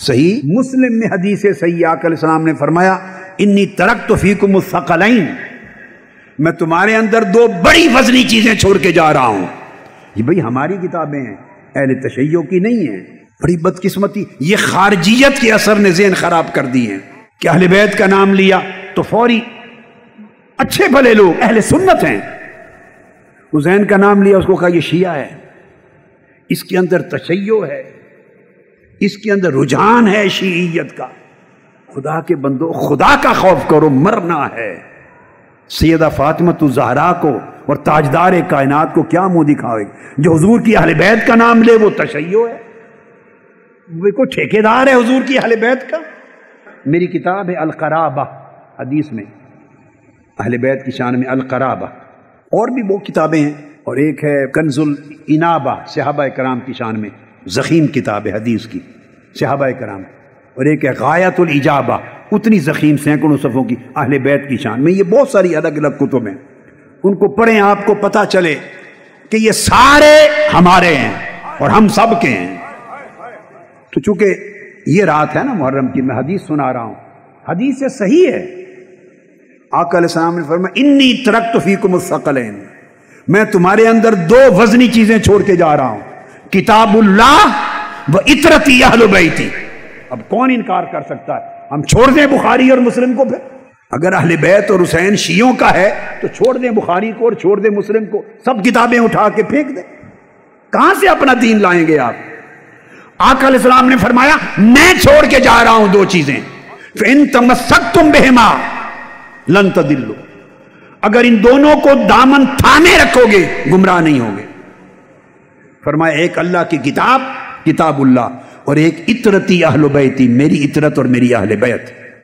صحیح مسلم میں حدیث صحیح آقا علیہ السلام نے فرمایا انی ترکت فیکم الثقلین، میں تمہارے اندر دو بڑی وزنی چیزیں چھوڑ کے جا رہا ہوں۔ یہ بھئی ہماری کتابیں ہیں، اہل تشیع کی نہیں ہیں۔ بڑی بدقسمتی، یہ خارجیت کے اثر نے ذہن خراب کر دی ہیں کہ اہل بیت کا نام لیا تو فوری اچھے بھلے لوگ اہل سنت ہیں، حسین کا نام لیا اس کو کہا یہ شیعہ ہے، اس کے اندر تشیع ہے، اس کے اندر رجحان ہے شیعیت کا۔ خدا کے بندو، خدا کا خوف کرو، مرنا ہے۔ سیدہ فاطمہ الزہرا کو اور تاجدار کائنات کو کیا منہ دکھاوے؟ جو حضور کی اہل بیت کا نام لے وہ تشیع ہے، وہ کوئی ٹھیکیدار ہے حضور کی اہل بیت کا؟ میری کتاب ہے القرابہ، حدیث میں اہل بیت کی شان میں القرابہ، اور بھی وہ کتابیں ہیں، اور ایک ہے کنز الانابہ صحابہ کرام کی شان میں، ضخیم کتاب ہے حدیث کی صحابہ کرام، اور ایک ہے غایت الاجابہ، اتنی ضخیم سینکڑوں صفحوں کی اہل بیت کی شان میں۔ یہ بہت ساری الگ الگ کتب ہیں، ان کو پڑھیں، آپ کو پتہ چلے کہ یہ سارے ہمارے ہیں اور ہم سب کے ہیں۔ تو چونکہ یہ رات ہے نا محرم کی، میں حدیث سنا رہا ہوں، حدیث سے صحیح ہے۔ آقا علیہ السلام نے فرمایا انی ترکت فیکم الثقلین، میں تمہارے اندر دو وزنی چیزیں چھوڑ کے جا رہا ہوں، کتاب اللہ و اطرتی اہل بیتی۔ اب کون انکار کر سکتا ہے؟ ہم چھوڑ دیں بخاری اور مسلم کو؟ پھر اگر اہل بیت اور حسین شیعوں کا ہے تو چھوڑ دیں بخاری کو اور چھوڑ دیں مسلم کو، سب کتابیں اٹھا کے پھینک دیں۔ کہاں سے اپنا دین لائیں گے آپ؟ آقا علیہ السلام نے فرمایا میں چھوڑ کے جا رہا ہوں دو چیزیں، فَإِن تَمَسَّكْتُمْ بِهِمَا لَن تَضِلُّوا، اگر ان دونوں کو دامن تھامے رکھو گے گمراہ نہیں ہوگے۔ فرمایا ایک اللہ کی کتاب، کتاب اللہ، اور ایک اطرتی اہل بیتی، میری اطرت اور میری اہل بیت۔